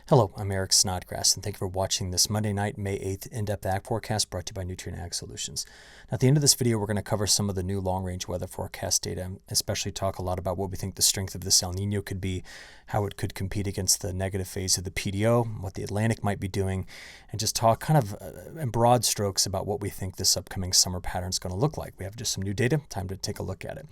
Hello, I'm Eric Snodgrass, and thank you for watching this Monday night, May 8th in-depth ag forecast brought to you by Nutrien Ag Solutions. Now, at the end of this video, we're going to cover some of the new long-range weather forecast data, especially talk a lot about what we think the strength of this El Niño could be, how it could compete against the negative phase of the PDO, what the Atlantic might be doing, and just talk kind of in broad strokes about what we think this upcoming summer pattern is going to look like. We have just some new data, time to take a look at it.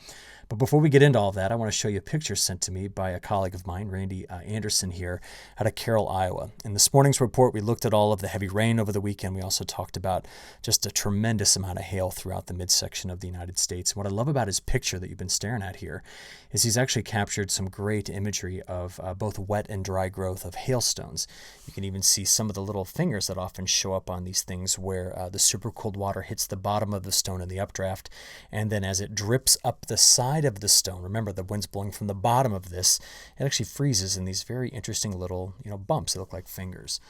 But before we get into all of that, I want to show you a picture sent to me by a colleague of mine, Randy Anderson here out of Carroll, Iowa. In this morning's report, we looked at all of the heavy rain over the weekend. We also talked about just a tremendous amount of hail throughout the midsection of the United States. And what I love about his picture that you've been staring at here is he's actually captured some great imagery of both wet and dry growth of hailstones. You can even see some of the little fingers that often show up on these things where the super cooled water hits the bottom of the stone in the updraft, and then as it drips up the side of the stone, remember the wind's blowing from the bottom of this, it actually freezes in these very interesting little bumps that look like fingers.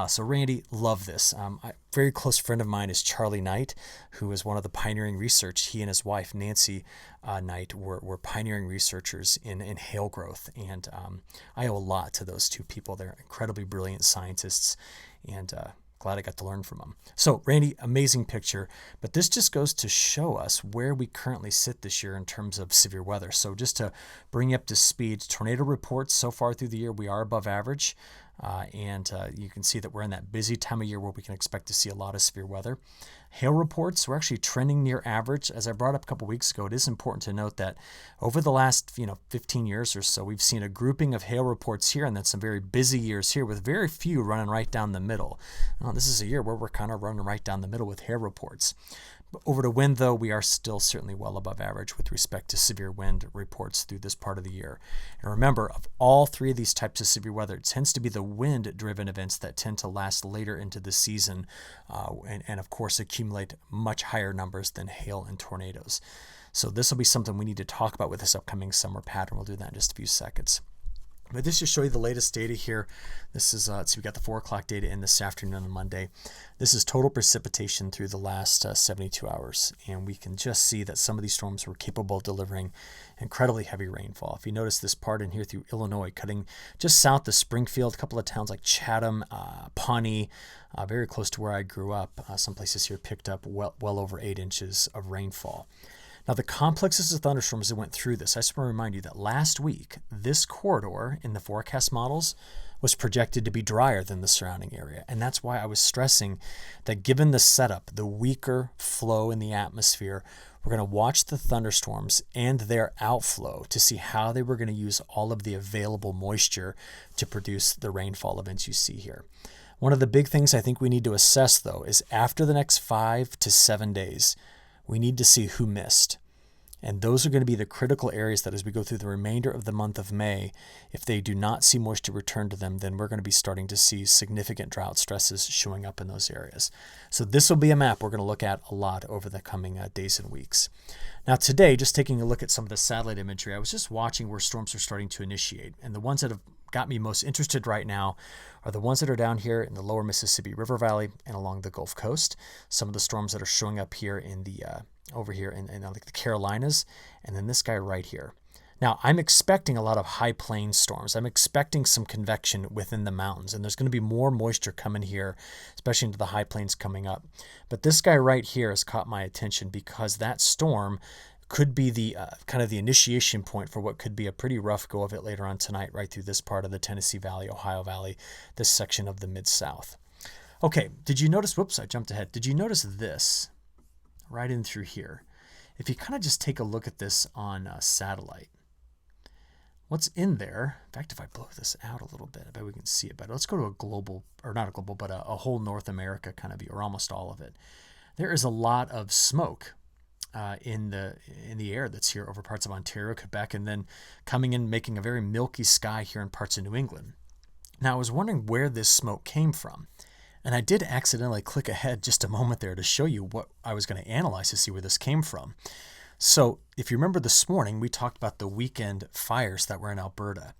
So Randy, love this. A very close friend of mine is Charlie Knight, who is one of the pioneering research. He and his wife, Nancy Knight, were pioneering researchers in hail growth. And I owe a lot to those two people. They're incredibly brilliant scientists, and glad I got to learn from them. So Randy, amazing picture, but this just goes to show us where we currently sit this year in terms of severe weather. So just to bring you up to speed, tornado reports so far through the year, we are above average. And you can see that we're in that busy time of year where we can expect to see a lot of severe weather. Hail reports, we're actually trending near average. As I brought up a couple weeks ago, it is important to note that over the last 15 years or so, we've seen a grouping of hail reports here and then some very busy years here with very few running right down the middle. This is a year where we're kind of running right down the middle with hail reports. Over to wind, though, we are still certainly well above average with respect to severe wind reports through this part of the year. And remember, of all three of these types of severe weather, it tends to be the wind-driven events that tend to last later into the season and of course, accumulate much higher numbers than hail and tornadoes. So this will be something we need to talk about with this upcoming summer pattern. We'll do that in just a few seconds. But this just show you the latest data here. This is, so we got the 4 o'clock data in this afternoon on Monday. This is total precipitation through the last 72 hours. And we can just see that some of these storms were capable of delivering incredibly heavy rainfall. If you notice this part in here through Illinois, cutting just south of Springfield, a couple of towns like Chatham, Pawnee, very close to where I grew up. Some places here picked up well over 8 inches of rainfall. Now, the complexes of thunderstorms that went through this, I just want to remind you that last week, this corridor in the forecast models was projected to be drier than the surrounding area. And that's why I was stressing that given the setup, the weaker flow in the atmosphere, we're going to watch the thunderstorms and their outflow to see how they were going to use all of the available moisture to produce the rainfall events you see here. One of the big things I think we need to assess, though, is after the next 5 to 7 days, we need to see who missed. And those are going to be the critical areas that as we go through the remainder of the month of May, if they do not see moisture return to them, then we're going to be starting to see significant drought stresses showing up in those areas. So this will be a map we're going to look at a lot over the coming days and weeks. Now today, just taking a look at some of the satellite imagery, I was just watching where storms are starting to initiate. And the ones that have got me most interested right now are the ones that are down here in the lower Mississippi River Valley and along the Gulf Coast. Some of the storms that are showing up here in the over here in like the Carolinas, and then this guy right here. Now, I'm expecting a lot of high plains storms. I'm expecting some convection within the mountains, and there's going to be more moisture coming here, especially into the high plains coming up. But this guy right here has caught my attention because that storm could be the kind of the initiation point for what could be a pretty rough go of it later on tonight, right through this part of the Tennessee Valley, Ohio Valley, this section of the Mid-South. Okay, did you notice, whoops, I jumped ahead. Did you notice this right in through here? If you kind of just take a look at this on satellite, what's in there, in fact, if I blow this out a little bit, I bet we can see it better. Let's go to a global, or not a global, but a whole North America kind of view, or almost all of it. There is a lot of smoke in the air that's here over parts of Ontario, Quebec, and then coming in, making a very milky sky here in parts of New England. Now, I was wondering where this smoke came from. And I did accidentally click ahead just a moment there to show you what I was going to analyze to see where this came from. So if you remember this morning, we talked about the weekend fires that were in Alberta.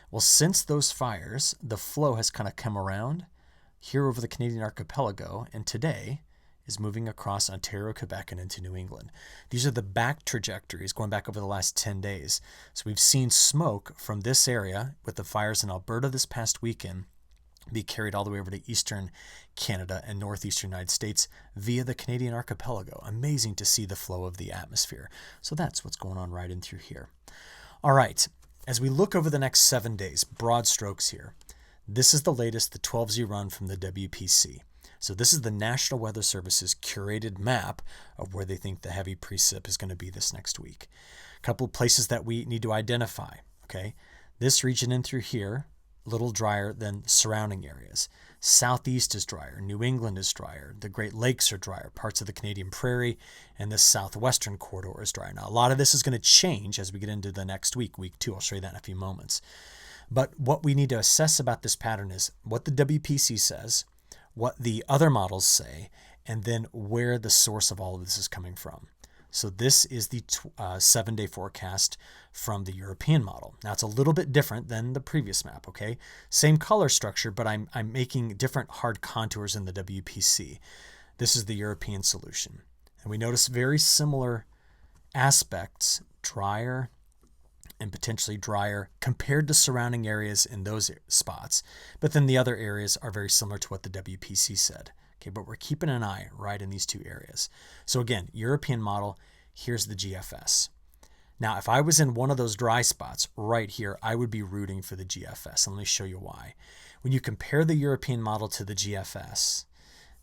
Well, since those fires, the flow has kind of come around here over the Canadian archipelago, and today is moving across Ontario, Quebec, and into New England. These are the back trajectories going back over the last 10 days. So we've seen smoke from this area with the fires in Alberta this past weekend be carried all the way over to eastern Canada and northeastern United States via the Canadian archipelago. Amazing to see the flow of the atmosphere. So that's what's going on right in through here. All right, as we look over the next 7 days, broad strokes here, this is the latest, the 12Z run from the WPC. So this is the National Weather Service's curated map of where they think the heavy precip is going to be this next week. A couple of places that we need to identify, okay? This region in through here, a little drier than surrounding areas. Southeast is drier. New England is drier. The Great Lakes are drier. Parts of the Canadian Prairie and the southwestern corridor is drier. Now, a lot of this is going to change as we get into the next week, week 2. I'll show you that in a few moments. But what we need to assess about this pattern is what the WPC says, what the other models say, and then where the source of all of this is coming from. So this is the 7-day forecast from the European model. Now it's a little bit different than the previous map, okay? Same color structure, but I'm making different hard contours in the WPC. This is the European solution. And we notice very similar aspects, drier and potentially drier compared to surrounding areas in those spots. But then the other areas are very similar to what the WPC said. Okay, but we're keeping an eye right in these two areas. So again, European model, here's the GFS. Now, if I was in one of those dry spots right here, I would be rooting for the GFS. And let me show you why. When you compare the European model to the GFS,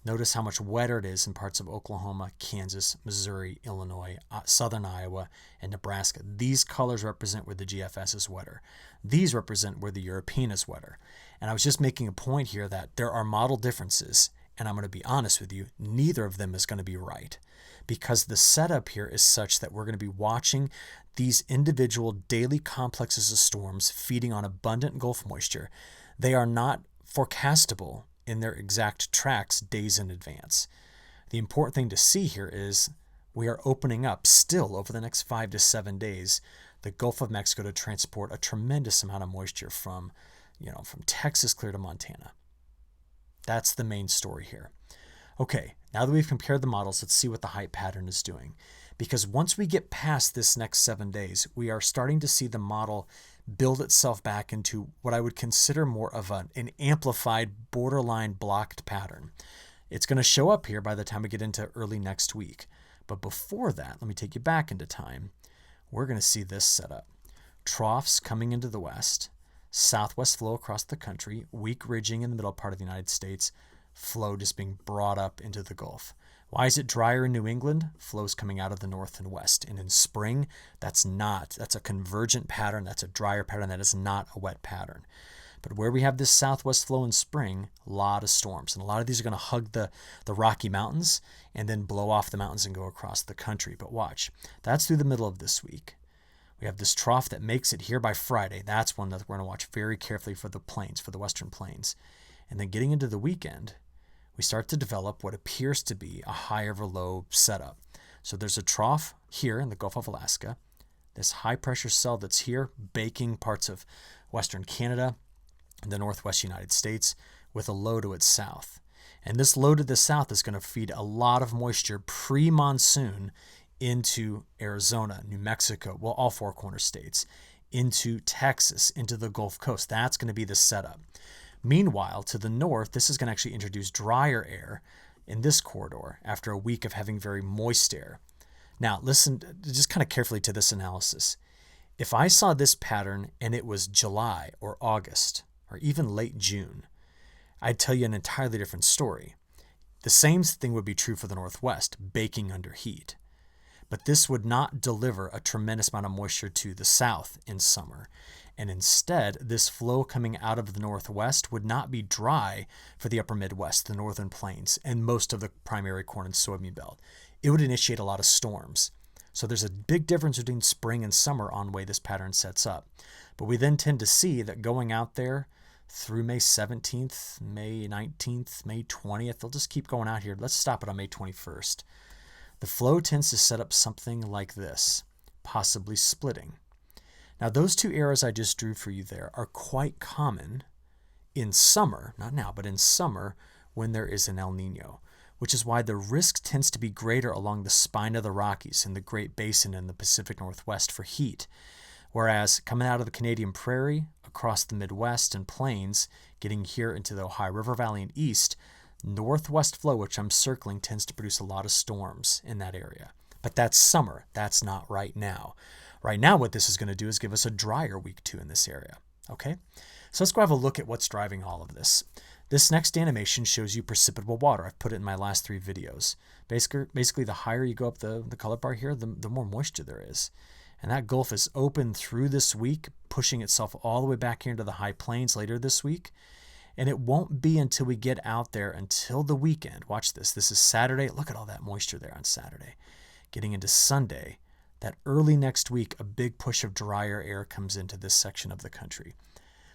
notice how much wetter it is in parts of Oklahoma, Kansas, Missouri, Illinois, southern Iowa, and Nebraska. These colors represent where the GFS is wetter. These represent where the European is wetter. And I was just making a point here that there are model differences. And I'm going to be honest with you, neither of them is going to be right, because the setup here is such that we're going to be watching these individual daily complexes of storms feeding on abundant Gulf moisture. They are not forecastable in their exact tracks days in advance. The important thing to see here is we are opening up still over the next 5 to 7 days the Gulf of Mexico to transport a tremendous amount of moisture from Texas clear to Montana. That's the main story here. Okay, now that we've compared the models, let's see what the height pattern is doing. Because once we get past this next 7 days, we are starting to see the model build itself back into what I would consider more of an amplified, borderline blocked pattern. It's going to show up here by the time we get into early next week. But before that, let me take you back into time. We're going to see this setup. Troughs coming into the west, southwest flow across the country, weak ridging in the middle part of the United States, flow just being brought up into the Gulf. Why is it drier in New England? Flow's coming out of the north and west. And in spring, that's a convergent pattern. That's a drier pattern. That is not a wet pattern. But where we have this southwest flow in spring, a lot of storms. And a lot of these are going to hug the Rocky Mountains and then blow off the mountains and go across the country. But watch, that's through the middle of this week. We have this trough that makes it here by Friday. That's one that we're going to watch very carefully for the plains, for the western plains. And then getting into the weekend, we start to develop what appears to be a high over low setup. So there's a trough here in the Gulf of Alaska, this high pressure cell that's here baking parts of western Canada and the northwest United States with a low to its south. And this low to the south is going to feed a lot of moisture pre-monsoon into Arizona, New Mexico, well, all four corner states, into Texas, into the Gulf Coast. That's going to be the setup. Meanwhile, to the north, this is going to actually introduce drier air in this corridor after a week of having very moist air. Now, listen just kind of carefully to this analysis. If I saw this pattern and it was July or August or even late June, I'd tell you an entirely different story. The same thing would be true for the Northwest, baking under heat. But this would not deliver a tremendous amount of moisture to the south in summer. And instead, this flow coming out of the Northwest would not be dry for the upper Midwest, the northern plains, and most of the primary corn and soybean belt. It would initiate a lot of storms. So there's a big difference between spring and summer on the way this pattern sets up. But we then tend to see that going out there through May 17th, May 19th, May 20th, they'll just keep going out here. Let's stop it on May 21st. The flow tends to set up something like this, possibly splitting. Now, those two arrows I just drew for you there are quite common in summer, not now, but in summer when there is an El Niño, which is why the risk tends to be greater along the spine of the Rockies in the Great Basin and the Pacific Northwest for heat. Whereas coming out of the Canadian Prairie, across the Midwest and plains, getting here into the Ohio River Valley and east, northwest flow, which I'm circling, tends to produce a lot of storms in that area. But that's summer. That's not right now. Right now, what this is going to do is give us a drier week 2 in this area. Okay? So let's go have a look at what's driving all of this. This next animation shows you precipitable water. I've put it in my last 3 videos. Basically, the higher you go up the color bar here, the more moisture there is. And that Gulf is open through this week, pushing itself all the way back here into the high plains later this week. And it won't be until we get out there until the weekend. Watch this. This is Saturday. Look at all that moisture there on Saturday. Getting into Sunday, that early next week, a big push of drier air comes into this section of the country.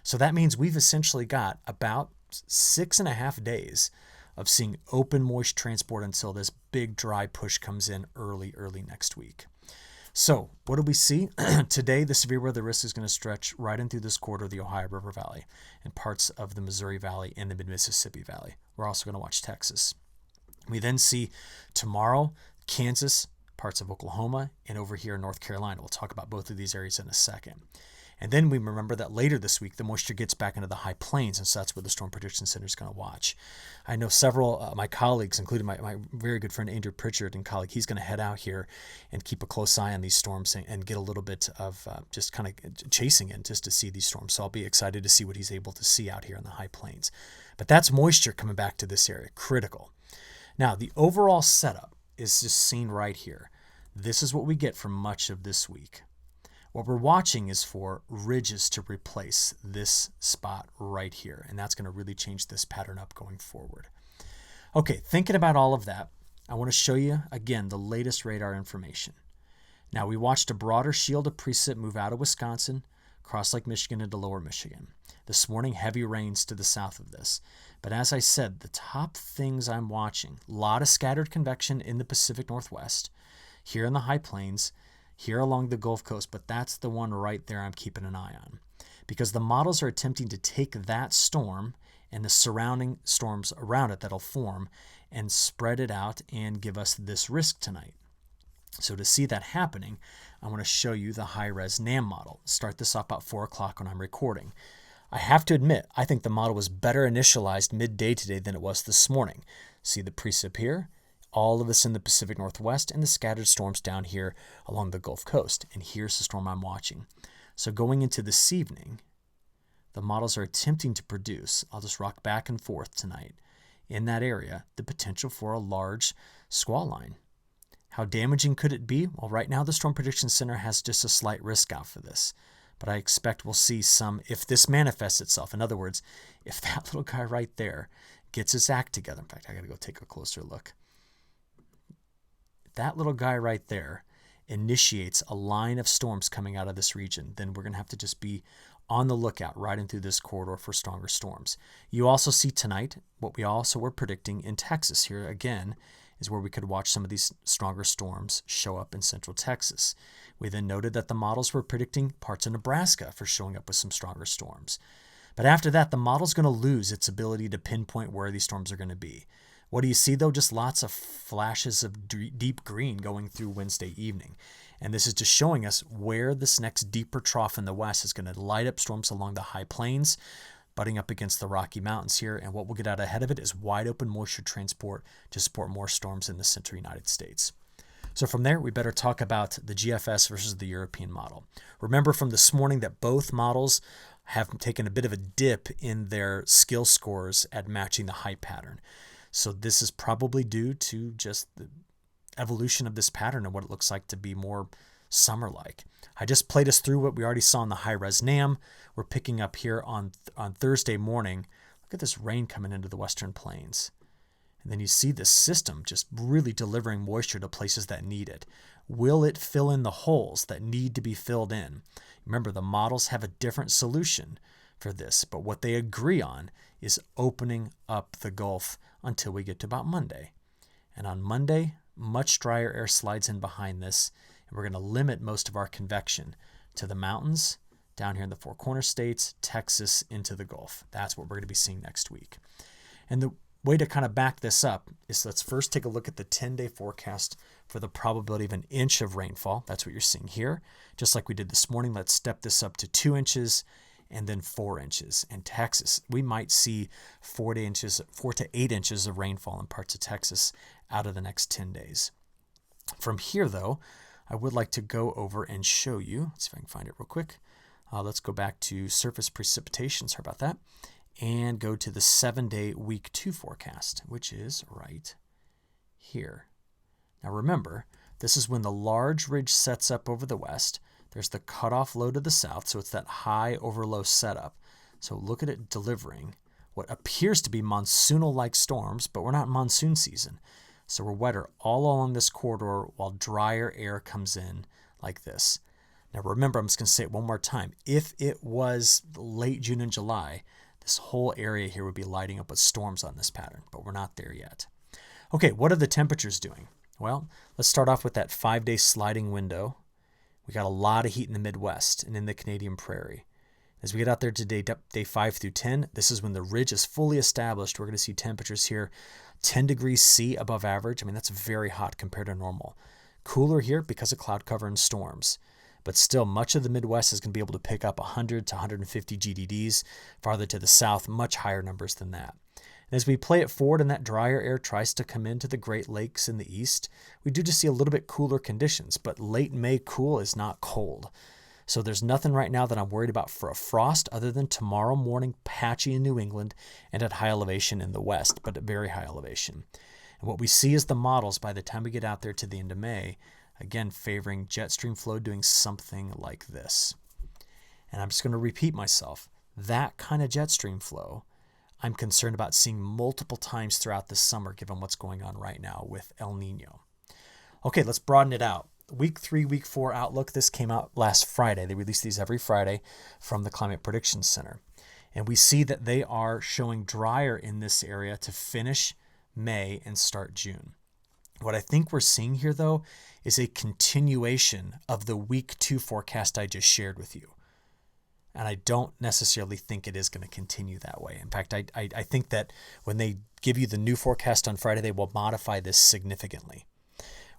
So that means we've essentially got about 6.5 days of seeing open moist transport until this big dry push comes in early next week. So what do we see? Today, the severe weather risk is going to stretch right in through this quarter of the Ohio River Valley and parts of the Missouri Valley and the Mid-Mississippi Valley. We're also going to watch Texas. We then see tomorrow, Kansas, parts of Oklahoma, and over here in North Carolina. We'll talk about both of these areas in a second. And then we remember that later this week, the moisture gets back into the high plains, and so that's where the Storm Prediction Center is going to watch. I know several of my colleagues, including my very good friend Andrew Pritchard and colleague, he's going to head out here and keep a close eye on these storms and get a little bit of just kind of chasing in just to see these storms. So I'll be excited to see what he's able to see out here in the high plains. But that's moisture coming back to this area, critical. Now, the overall setup is just seen right here. This is what we get for much of this week. What we're watching is for ridges to replace this spot right here, and that's going to really change this pattern up going forward. Okay, thinking about all of that, I want to show you, again, the latest radar information. Now, we watched a broader shield of precip move out of Wisconsin, across Lake Michigan into lower Michigan. This morning, heavy rains to the south of this. But as I said, the top things I'm watching, a lot of scattered convection in the Pacific Northwest, here in the high plains, here along the Gulf Coast, but that's the one right there I'm keeping an eye on. Because the models are attempting to take that storm and the surrounding storms around it that'll form and spread it out and give us this risk tonight. So to see that happening, I want to show you the high-res NAM model. Start this off about 4 o'clock when I'm recording. I have to admit, I think the model was better initialized midday today than it was this morning. See the precip here? All of this in the Pacific Northwest and the scattered storms down here along the Gulf Coast. And here's the storm I'm watching. So going into this evening, the models are attempting to produce, I'll just rock back and forth tonight, in that area, the potential for a large squall line. How damaging could it be? Well, right now the Storm Prediction Center has just a slight risk out for this. But I expect we'll see some, if this manifests itself. In other words, if that little guy right there gets his act together. In fact, I got to go take a closer look. That little guy right there initiates a line of storms coming out of this region, then we're going to have to just be on the lookout right in through this corridor for stronger storms. You also see tonight what we also were predicting in Texas. Here again is where we could watch some of these stronger storms show up in central Texas. We then noted that the models were predicting parts of Nebraska for showing up with some stronger storms. But after that, the model's going to lose its ability to pinpoint where these storms are going to be. What do you see, though? Just lots of flashes of deep green going through Wednesday evening. And this is just showing us where this next deeper trough in the west is going to light up storms along the high plains, butting up against the Rocky Mountains here. And what we'll get out ahead of it is wide open moisture transport to support more storms in the central United States. So from there, we better talk about the GFS versus the European model. Remember from this morning that both models have taken a bit of a dip in their skill scores at matching the height pattern. So this is probably due to just the evolution of this pattern and what it looks like to be more summer-like. I just played us through what we already saw in the high-res NAM. We're picking up here on Thursday morning. Look at this rain coming into the western plains. And then you see this system just really delivering moisture to places that need it. Will it fill in the holes that need to be filled in? Remember, the models have a different solution for this, but what they agree on is opening up the Gulf until we get to about Monday. And on Monday, much drier air slides in behind this, and we're going to limit most of our convection to the mountains, down here in the Four Corner States, Texas, into the Gulf. That's what we're going to be seeing next week. And way to kind of back this up is let's first take a look at the 10-day forecast for the probability of an inch of rainfall. That's what you're seeing here. Just like we did this morning, let's step this up to 2 inches and then 4 inches. In Texas, we might see 4 to 8 inches of rainfall in parts of Texas out of the next 10 days. From here, though, I would like to go over and show you. Let's see if I can find it real quick. Let's go back to surface precipitation. Sorry about that. And go to the 7-day week 2 forecast, which is right here. Now remember, this is when the large ridge sets up over the west. There's the cutoff low to the south, so it's that high over low setup. So look at it delivering what appears to be monsoonal-like storms, but we're not in monsoon season. So we're wetter all along this corridor while drier air comes in like this. Now remember, I'm just going to say it one more time. If it was late June and July, this whole area here would be lighting up with storms on this pattern, but we're not there yet. Okay, what are the temperatures doing? Well, let's start off with that 5-day sliding window. We got a lot of heat in the Midwest and in the Canadian Prairie. As we get out there today, day 5 through 10, this is when the ridge is fully established. We're going to see temperatures here 10 degrees C above average. I mean, that's very hot compared to normal. Cooler here because of cloud cover and storms. But still, much of the Midwest is going to be able to pick up 100 to 150 GDDs. Farther to the south, much higher numbers than that. And as we play it forward and that drier air tries to come into the Great Lakes in the east, we do just see a little bit cooler conditions, but late May cool is not cold. So there's nothing right now that I'm worried about for a frost other than tomorrow morning patchy in New England and at high elevation in the west, but at very high elevation. And what we see is the models by the time we get out there to the end of May, again, favoring jet stream flow doing something like this. And I'm just going to repeat myself. That kind of jet stream flow, I'm concerned about seeing multiple times throughout this summer, given what's going on right now with El Niño. Okay, let's broaden it out. Week 3, week 4 outlook. This came out last Friday. They release these every Friday from the Climate Prediction Center. And we see that they are showing drier in this area to finish May and start June. What I think we're seeing here, though, is a continuation of the week 2 forecast I just shared with you. And I don't necessarily think it is going to continue that way. In fact, I think that when they give you the new forecast on Friday, they will modify this significantly.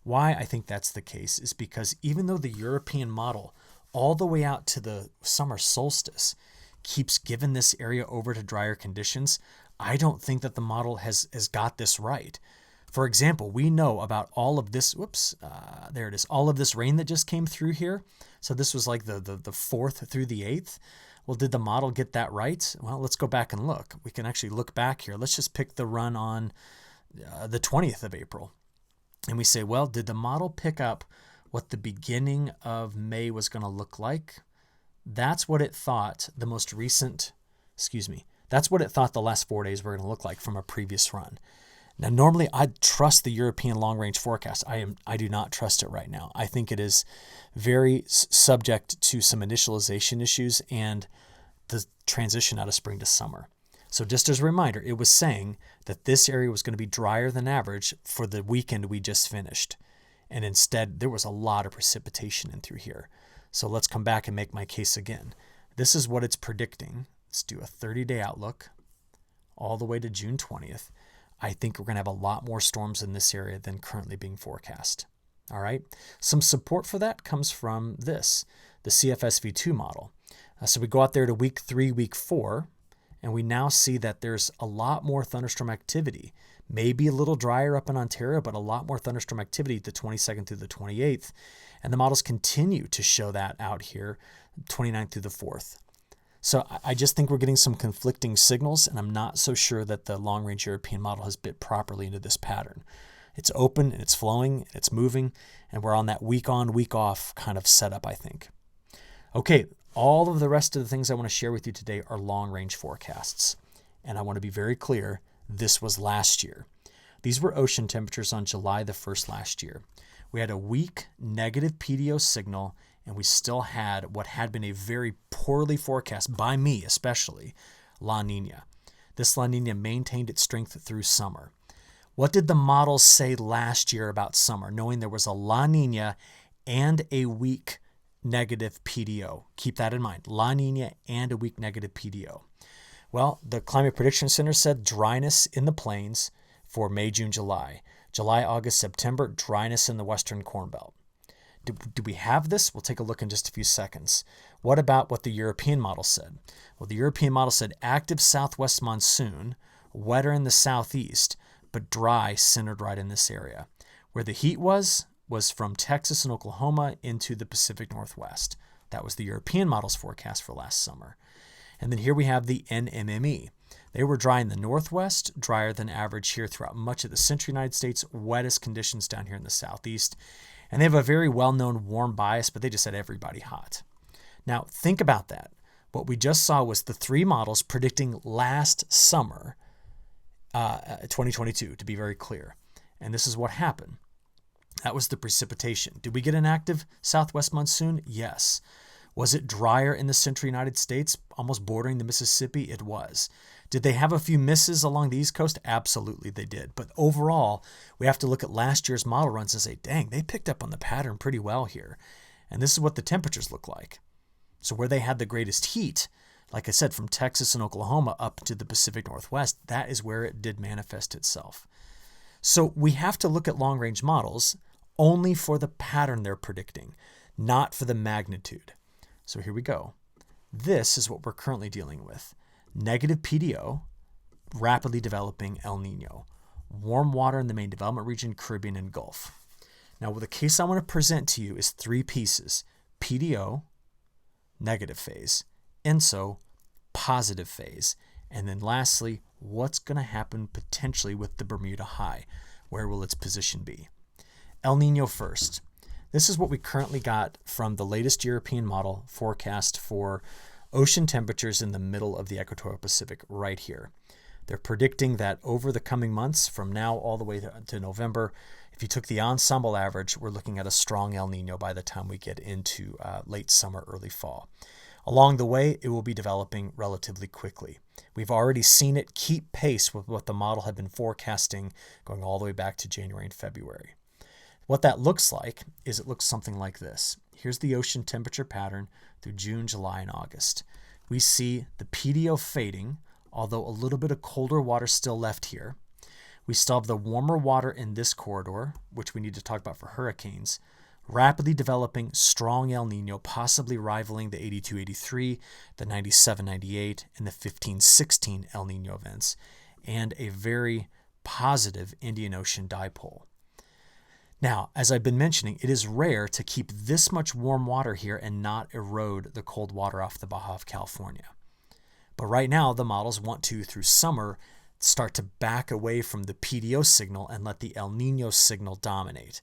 Why I think that's the case is because even though the European model all the way out to the summer solstice keeps giving this area over to drier conditions, I don't think that the model has got this right. For example, we know about all of this, there it is, all of this rain that just came through here. So this was like the 4th through the 8th. Well, did the model get that right? Well, let's go back and look. We can actually look back here. Let's just pick the run on the 20th of April. And we say, well, did the model pick up what the beginning of May was going to look like? That's what it thought that's what it thought the last 4 days were going to look like from a previous run. Now, normally I'd trust the European long-range forecast. I do not trust it right now. I think it is very subject to some initialization issues and the transition out of spring to summer. So just as a reminder, it was saying that this area was going to be drier than average for the weekend we just finished. And instead, there was a lot of precipitation in through here. So let's come back and make my case again. This is what it's predicting. Let's do a 30-day outlook all the way to June 20th. I think we're going to have a lot more storms in this area than currently being forecast. All right. Some support for that comes from this, the CFSV2 model. So we go out there to week 3, week 4, and we now see that there's a lot more thunderstorm activity. Maybe a little drier up in Ontario, but a lot more thunderstorm activity the 22nd through the 28th. And the models continue to show that out here, 29th through the 4th. So I just think we're getting some conflicting signals, and I'm not so sure that the long-range European model has bit properly into this pattern. It's open, and it's flowing, and it's moving, and we're on that week-on, week-off kind of setup, I think. Okay, all of the rest of the things I want to share with you today are long-range forecasts. And I want to be very clear, this was last year. These were ocean temperatures on July the 1st last year. We had a weak negative PDO signal, and we still had what had been a very poorly forecast, by me especially, La Niña. This La Niña maintained its strength through summer. What did the models say last year about summer, knowing there was a La Niña and a weak negative PDO? Keep that in mind, La Niña and a weak negative PDO. Well, the Climate Prediction Center said dryness in the plains for May, June, July. July, August, September, dryness in the western Corn Belt. Do we have this? We'll take a look in just a few seconds. What about what the European model said? Well, the European model said active southwest monsoon, wetter in the southeast, but dry centered right in this area. Where the heat was from Texas and Oklahoma into the Pacific Northwest. That was the European model's forecast for last summer. And then here we have the NMME. They were dry in the Northwest, drier than average here throughout much of the central United States, wettest conditions down here in the Southeast. And they have a very well-known warm bias, but they just had everybody hot. Now, think about that. What we just saw was the three models predicting last summer, 2022, to be very clear. And this is what happened. That was the precipitation. Did we get an active southwest monsoon? Yes. Was it drier in the central United States, almost bordering the Mississippi? It was. Did they have a few misses along the East Coast? Absolutely they did. But overall, we have to look at last year's model runs and say, dang, they picked up on the pattern pretty well here. And this is what the temperatures look like. So where they had the greatest heat, like I said, from Texas and Oklahoma up to the Pacific Northwest, that is where it did manifest itself. So we have to look at long-range models only for the pattern they're predicting, not for the magnitude. So here we go. This is what we're currently dealing with. Negative PDO, rapidly developing El Niño. Warm water in the main development region, Caribbean, and Gulf. Now, the case I want to present to you is three pieces. PDO, negative phase. ENSO, positive phase. And then lastly, what's going to happen potentially with the Bermuda high? Where will its position be? El Niño first. This is what we currently got from the latest European model forecast for ocean temperatures in the middle of the equatorial Pacific right here. They're predicting that over the coming months, from now all the way to November, if you took the ensemble average, we're looking at a strong El Niño by the time we get into late summer, early fall. Along the way, it will be developing relatively quickly. We've already seen it keep pace with what the model had been forecasting going all the way back to January and February. What that looks like is it looks something like this. Here's the ocean temperature pattern through June, July, and August. We see the PDO fading, although a little bit of colder water still left here. We still have the warmer water in this corridor, which we need to talk about for hurricanes, rapidly developing strong El Niño, possibly rivaling the 82-83, the 97-98, and the 15-16 El Niño events, and a very positive Indian Ocean dipole. Now, as I've been mentioning, it is rare to keep this much warm water here and not erode the cold water off the Baja of California. But right now, the models want to, through summer, start to back away from the PDO signal and let the El Niño signal dominate.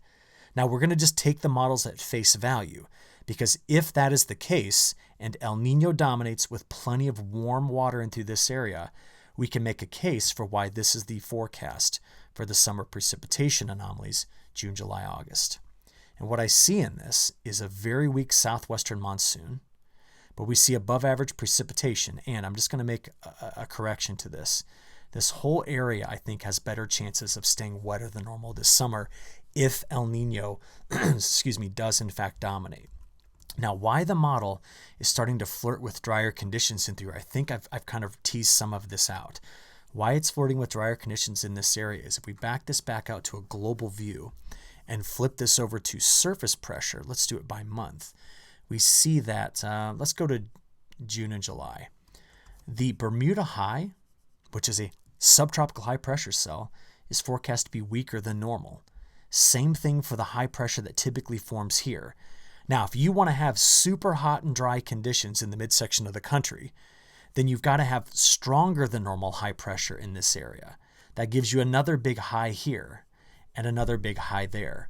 Now, we're going to just take the models at face value, because if that is the case and El Niño dominates with plenty of warm water into this area, we can make a case for why this is the forecast for the summer precipitation anomalies, June, July, August. And what I see in this is a very weak southwestern monsoon, but we see above average precipitation. And I'm just going to make a correction to this. This whole area, I think, has better chances of staying wetter than normal this summer if El Niño, does in fact dominate. Now, why the model is starting to flirt with drier conditions in through, I think I've kind of teased some of this out. Why it's flirting with drier conditions in this area is if we back this back out to a global view and flip this over to surface pressure, let's do it by month, we see that, let's go to June and July. The Bermuda high, which is a subtropical high pressure cell, is forecast to be weaker than normal. Same thing for the high pressure that typically forms here. Now, if you want to have super hot and dry conditions in the midsection of the country, then you've got to have stronger than normal high pressure in this area. That gives you another big high here and another big high there.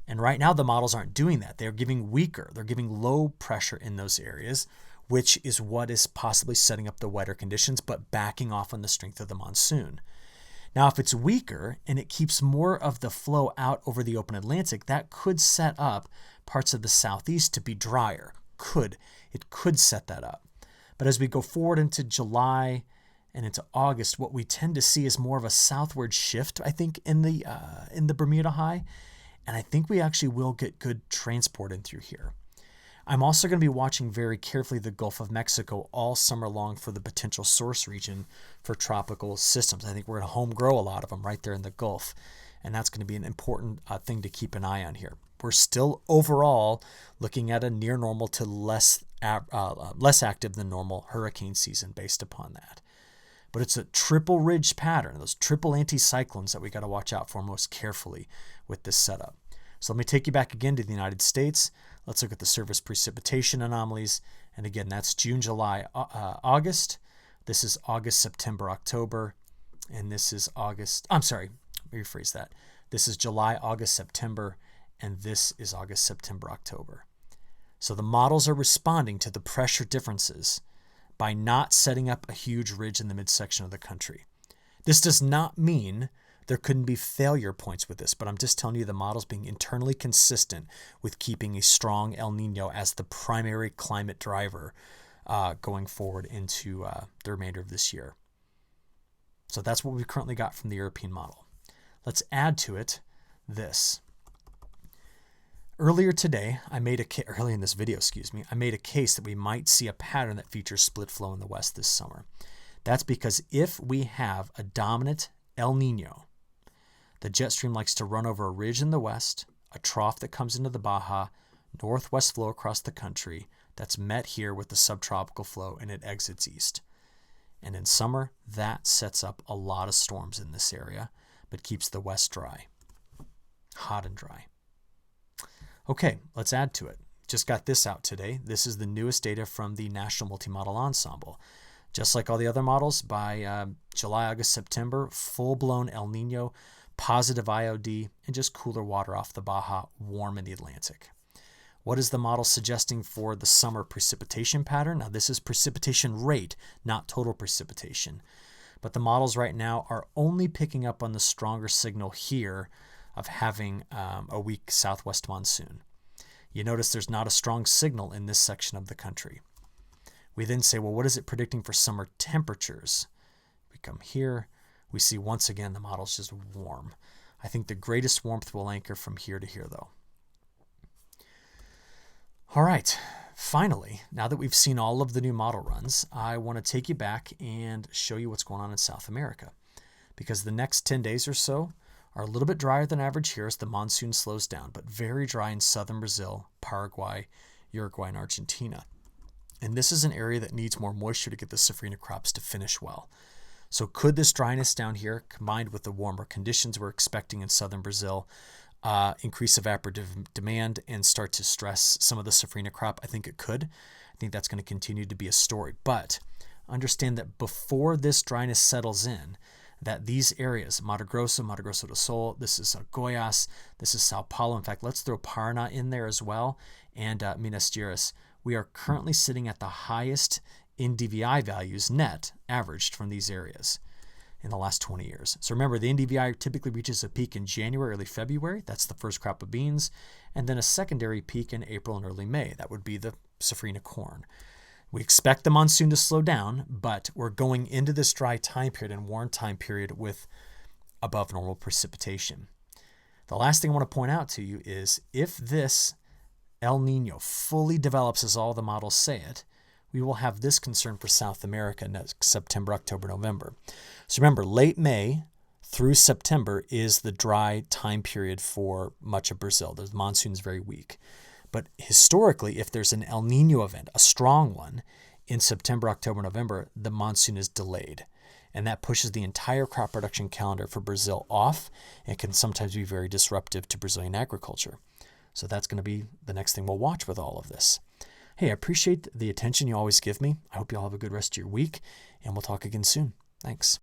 And right now the models aren't doing that. They're giving weaker. They're giving low pressure in those areas, which is what is possibly setting up the wetter conditions, but backing off on the strength of the monsoon. Now, if it's weaker and it keeps more of the flow out over the open Atlantic, that could set up parts of the southeast to be drier. It could set that up. But as we go forward into July and into August, what we tend to see is more of a southward shift, I think, in the Bermuda high. And I think we actually will get good transport in through here. I'm also going to be watching very carefully the Gulf of Mexico all summer long for the potential source region for tropical systems. I think we're going to home grow a lot of them right there in the Gulf, and that's going to be an important thing to keep an eye on here. We're still overall looking at a near normal to less active than normal hurricane season based upon that. But it's a triple ridge pattern, those triple anticyclones that we got to watch out for most carefully with this setup. So let me take you back again to the United States. Let's look at the surface precipitation anomalies. And again, that's June, July, August. This is August, September, October. And this is August. I'm sorry, let me rephrase that. This is July, August, September. And this is August, September, October. So the models are responding to the pressure differences by not setting up a huge ridge in the midsection of the country. This does not mean there couldn't be failure points with this, but I'm just telling you the model's being internally consistent with keeping a strong El Niño as the primary climate driver going forward into the remainder of this year. So that's what we've currently got from the European model. Let's add to it this. Earlier today, early in this video, I made a case that we might see a pattern that features split flow in the west this summer. That's because if we have a dominant El Niño, the jet stream likes to run over a ridge in the west, a trough that comes into the Baja, northwest flow across the country that's met here with the subtropical flow, and it exits east. And in summer, that sets up a lot of storms in this area, but keeps the west dry, hot and dry. Okay, let's add to it. Just got this out today. This is the newest data from the National Multi-Model Ensemble. Just like all the other models, by July, August, September, full-blown El Niño, positive IOD, and just cooler water off the Baja, warm in the Atlantic. What is the model suggesting for the summer precipitation pattern? Now, this is precipitation rate, not total precipitation. But the models right now are only picking up on the stronger signal here of having a weak southwest monsoon. You notice there's not a strong signal in this section of the country. We then say, well, what is it predicting for summer temperatures? We come here. We see once again the model's just warm. I think the greatest warmth will anchor from here to here, though. All right, finally, now that we've seen all of the new model runs, I want to take you back and show you what's going on in South America. Because the next 10 days or so are a little bit drier than average here as the monsoon slows down, but very dry in southern Brazil, Paraguay, Uruguay, and Argentina. And this is an area that needs more moisture to get the safrinha crops to finish well. So could this dryness down here, combined with the warmer conditions we're expecting in southern Brazil, increase evaporative demand and start to stress some of the safrinha crop? I think it could. I think that's going to continue to be a story. But understand that before this dryness settles in, that these areas, Mato Grosso do Sul, this is Goiás, this is Sao Paulo. In fact, let's throw Paraná in there as well, and Minas Gerais. We are currently sitting at the highest NDVI values net averaged from these areas in the last 20 years. So remember, the NDVI typically reaches a peak in January, early February. That's the first crop of beans. And then a secondary peak in April and early May. That would be the safrinha corn. We expect the monsoon to slow down, but we're going into this dry time period and warm time period with above normal precipitation. The last thing I want to point out to you is if this El Niño fully develops as all the models say it, we will have this concern for South America next September, October, November. So remember, late May through September is the dry time period for much of Brazil. The monsoon is very weak. But historically, if there's an El Niño event, a strong one, in September, October, November, the monsoon is delayed. And that pushes the entire crop production calendar for Brazil off and can sometimes be very disruptive to Brazilian agriculture. So that's going to be the next thing we'll watch with all of this. Hey, I appreciate the attention you always give me. I hope you all have a good rest of your week, and we'll talk again soon. Thanks.